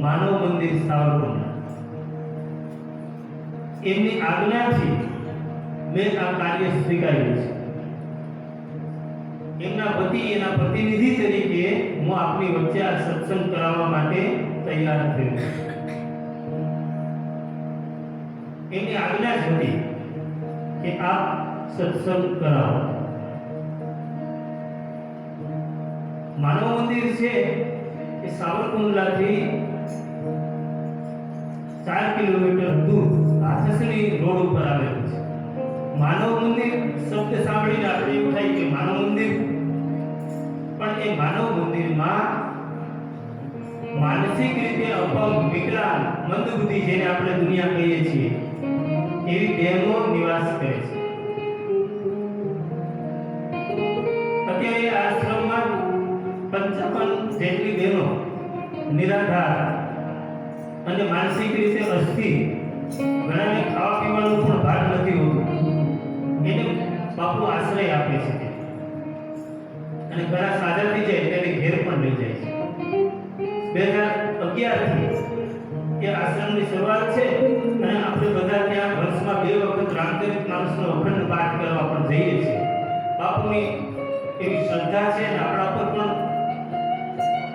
માનવ મંદિર સાવરકુંડલા એમની આજ્ઞાથી મેં આ કાર્ય સ્વીકાર્યું છે. એમના પતિ એના પ્રતિનિધિ તરીકે હું આપની વચ્ચે આ સત્સંગ કરાવવા માટે તૈયાર થયો. એમની આજ્ઞા જ હતી કે આ સત્સંગ કરાવો. માનવ મંદિર છે એ સાવરકુંડલાથી 4 કિલોમીટર દૂર હાથસણી રોડ ઉપર આવેલું છે. માનવ મંદિર શબ્દ સાંભળીને આપણે એવું થાય કે માનવ મંદિર, પણ એ માનવ મંદિરમાં માનસિક રીતે અપંગ, વિકલાંગ, મંદબુદ્ધિ જેને આપણે દુનિયા કહીએ છીએ એવી બહેનો નિવાસ કરે છે. અત્યારે આશ્રમમાં 55 જેટલી બહેનો નિરાધાર અને માનસિક રીતે અસ્થિર, ઘણાને ખાવા પીવાનું પણ ભાગ નથી હોતું, એને બાપુ આશ્રય આપે છે અને ઘણા સાજા થઈ જાય તેને ઘેર પણ લઈ જાય છે. 2011 થી એ આશ્રમની શરૂઆત છે અને આપણે બધા ત્યાં વર્ષમાં 2 વખત રામચરિત માનસનો અખંડ પાઠ કરવા પણ જઈએ છીએ. બાપુની એવી શ્રદ્ધા છે અને આપણા પર પણ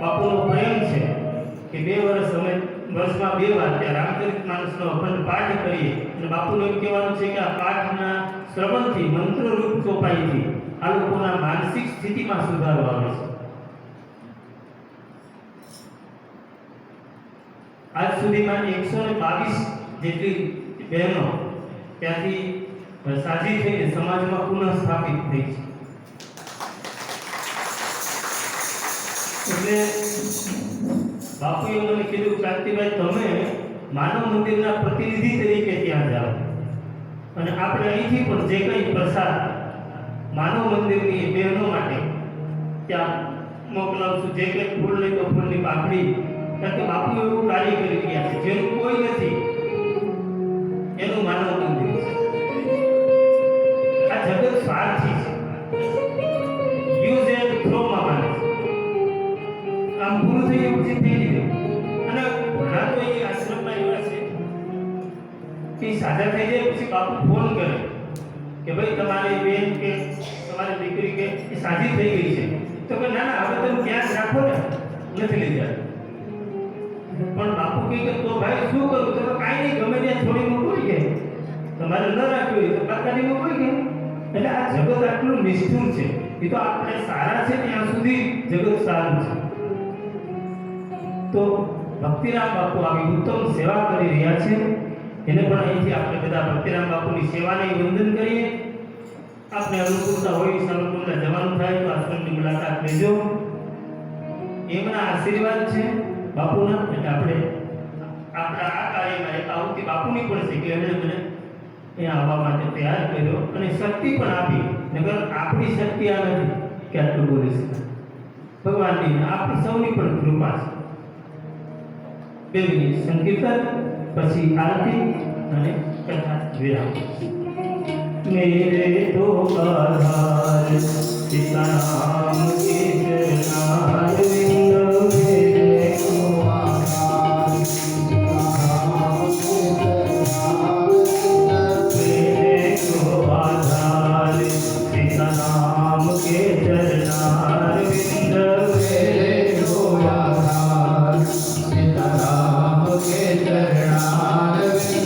બાપુનો પ્રેમ છે કે 2 વર્ષમાં 2 વાર ત્યાં રામચરિત માનસનો અખંડ પાઠ કરીએ અને બાપુનું એમ કહેવાનું છે કે આ પાઠના શ્રવણથી, મંત્રરૂપ ચોપાઈથી આ લોકોના માનસિક સ્થિતિમાં સુધારો આવે છે. આજ સુધીમાં 122 જેટલી બહેનો ત્યાંથી સાજી થઈને સમાજમાં પુનઃ સ્થાપિત થઈ છે. એટલે બાપુએ મને કીધું, ક્રાંતિભાઈ તમે માનવ મંદિરના પ્રતિનિધિ તરીકે ત્યાં જાઓ અને આપણે અહીંથી પણ જે કંઈ પ્રસાદ માનવ મંદિરની બહેનો માટે ત્યાં મોકલાવશું, જે કંઈ ફૂલ લઈ તો ફૂલની પાકડી, કારણ કે બાપુ એવું કાર્ય કરી રહ્યા છે જેનું કોઈ નથી, એનું માનવ મંદિર છે. આ જગત સ્વાર્થી છે, યુઝ એન્ડ થ્રોમાં માને છે. આમ પૂરું થઈ ગયું પછી થઈ ગયું. અને ઘણા તો એ આશ્રમમાં એવા છે કે સાજા થઈ જાય પછી બાપુ ફોન કરે કે ભાઈ તમારી બેન કે તમારી દીકરી કે એ સાજી થઈ ગઈ છે, તો કે ના ના હવે તમે ત્યાં જ રાખો ને, નથી લઈ જાય. પણ બાપુ કહે કે તો ભાઈ શું કરું? તો કાંઈ નહીં, ગમે ત્યાં થોડી મૂકવી કે તમારે ન રાખવી હોય તો કાકાની મૂકવી કે. એટલે આ જગત આટલું નિષ્ઠુર છે. એ તો આપણે સારા છે ત્યાં સુધી જગત સારું છે. તો ભક્તિરામ બાપુ આવી ઉત્તમ સેવા કરી રહ્યા છે, એને પણ અહીંથી આપણે બધા ભક્તિરામ બાપુની સેવાને વંદન કરીએ. આપણે અનુકૂળતા હોય સાવરકુંડલા જવાનું થાય તો આશ્રમની મુલાકાત લેજો. એમના આશીર્વાદ છે બાપુના. એટલે આપણે આપણા આ કાર્યમાં એક આવતી બાપુની પણ છે કે એમણે મને અહીંયા આવવા માટે તૈયાર કર્યો અને શક્તિ પણ આપી. નગર આપણી શક્તિ આ નથી કે આટલું બોલી શકાય, ભગવાનની આપણી સૌની પણ કૃપા છે. 2 મિનિટ સંકીર્તન, પછી આરતી અને કથા વિરામ. मेरे तो आधार सीताराम के चरणारविंद, मेरे तो आधार सीताराम के चरणारविंद, मेरे तो आधार सीताराम के चरणारविंद, मेरे तो आधार सीताराम के चरणारविंद,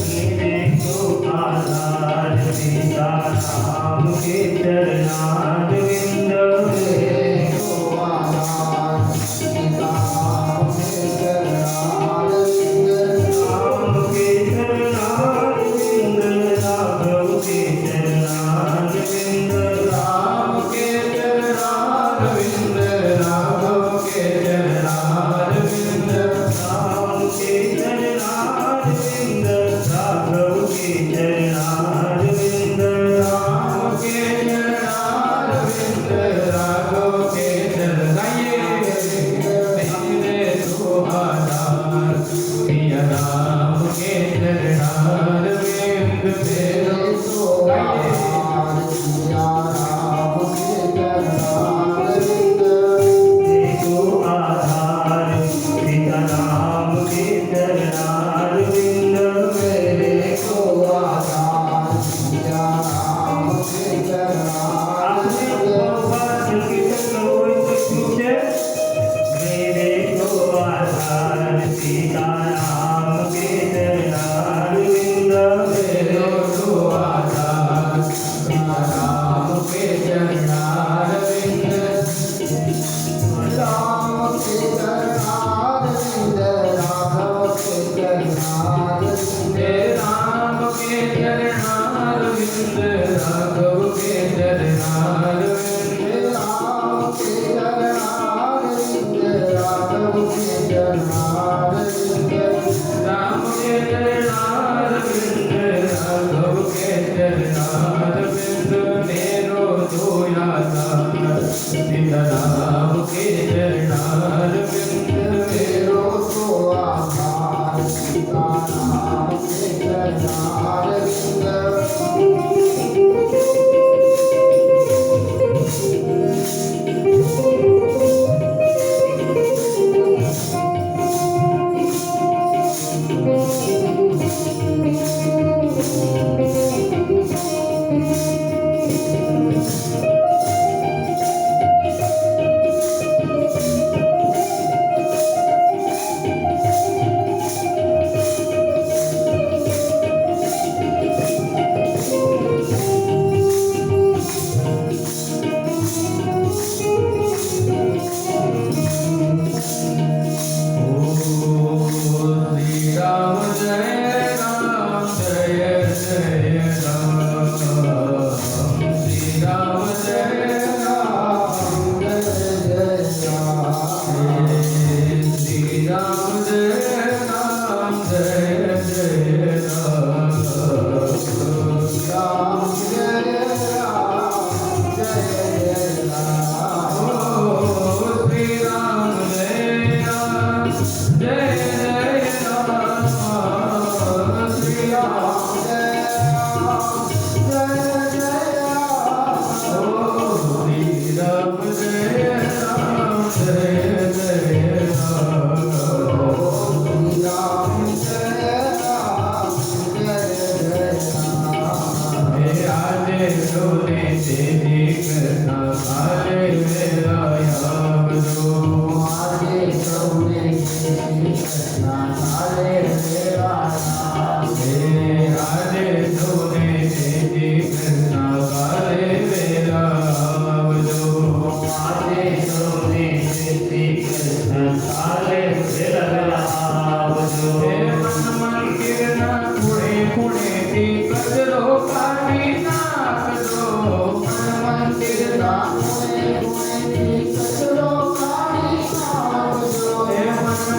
मेरे तो आधार सीताराम के चरणारविंद, मेरे तो आधार सीताराम के चरणारविंद, राम के चरणारविंद, राघव के चरणारविंद, राम के चरणारविंद, राघव के चरणारविंद, राम के चरणारविंद, राघव के चरणारविंद, राम के चरणारविंद, राघव के चरणारविंद, मेरे तो आधार सिया राम के चरणारविंद, मेरे तो आधार सिया राम के चरणारविंद, मेरे तो आधार सीताराम के चरणारविंद मेरे को आधार दिया राम के चरणारविंद। मेरे को आधार सीताराम के चरणारविंद मेरे को आधार राम के चरणारविंद। राम के चरणारविंद राघव के चरणारविंद। राम के चरणारविंद राघव के चरणारविंद। राम के चरणारविंद राघव के चरणारविंद। राम के चरणारविंद राघव के चरणारविंद। मेरो धोया सीताराम के चरणारविंद। मेरो तो आधार सीताराम के चरणारविंद।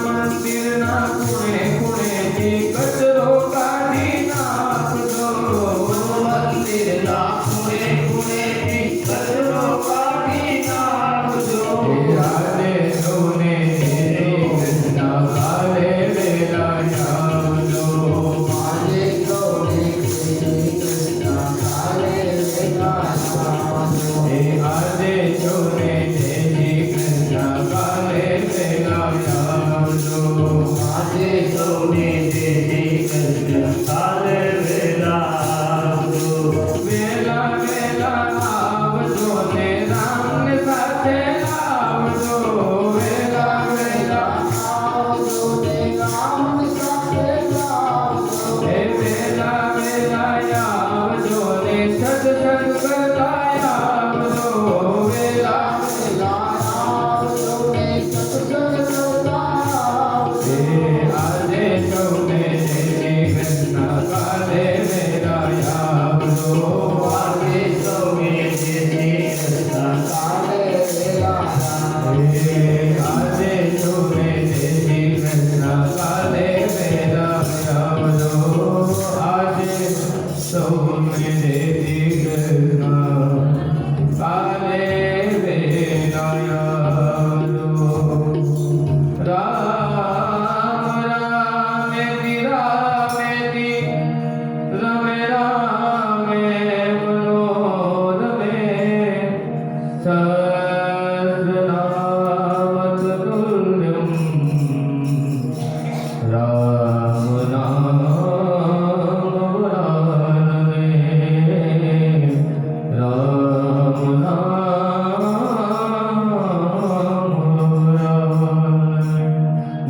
મંદિરના ખૂણે ખૂણે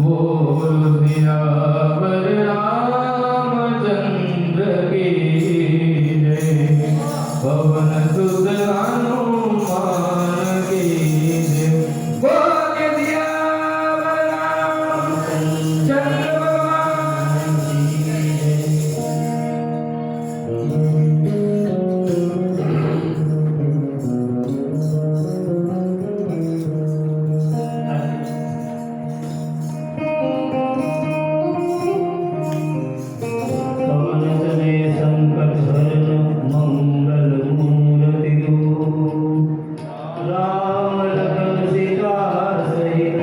બોલો સિયાવર રામચંદ્ર કી જય પવન સુત હનુમાન કી જય બોલો સિયાવર રામચંદ્ર ભગવાન કી જય પવનતનય સંકટહરણ મંગલ મૂર્તિ રામ લખન સીતા સહિત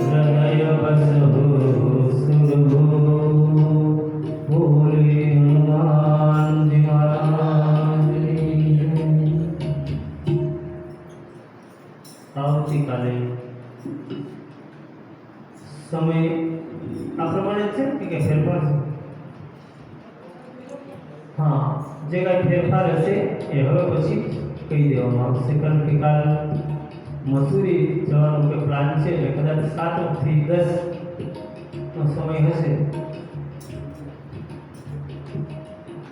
હૃદય બસહુ સુરભો બોલે હનુમાનજી મહારાજની જય. આવતીકાલે સમય આ પ્રમાણે છે કે ફેરફાર છે? હા, જે કાંઈ ફેરફાર હશે એ હવે પછી કહી દેવામાં આવશે, કારણ કે કાલ મસૂરી જવાનો કે પ્લાન છે એટલે કદાચ 7 થી 10 નો સમય હશે.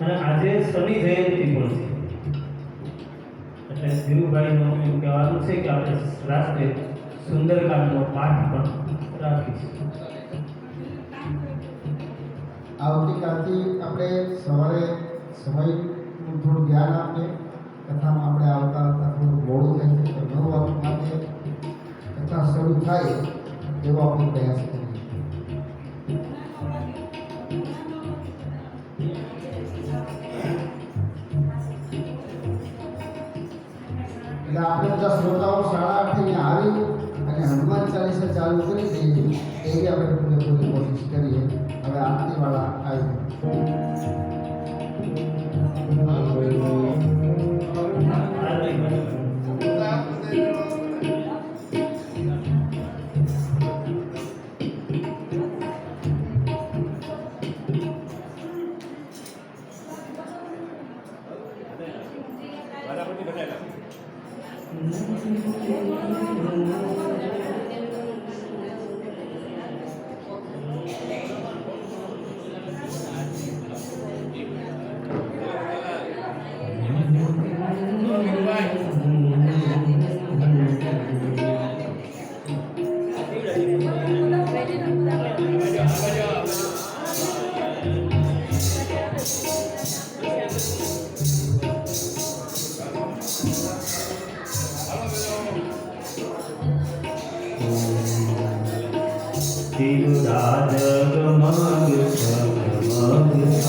અને આજે શનિ જયંતિ પણ છે એટલે ધીરુભાઈનું એવું કહેવાનું છે કે આપણે રાત્રે સુંદરકાંડનો પાઠ પણ રાખીશું. આવતીકાલથી આપણે સવારે સમયનું થોડું ધ્યાન આપીએ. કથામાં આપણે આવતા થોડું મોડું થાય છે તો 9 વાગ્યા માટે કથા શરૂ થાય એવો આપણે પ્રયાસ કરીએ. એટલે આપણે બધા શ્રોતાઓ 8:30 અહીંયા આવી અને હનુમાન ચાલીસા ચાલુ કરી દઈએ એવી આપણે પૂરેપૂરી કોશિશ કરીએ. હવે આરતીવાળા આવી શિવદાસ મગ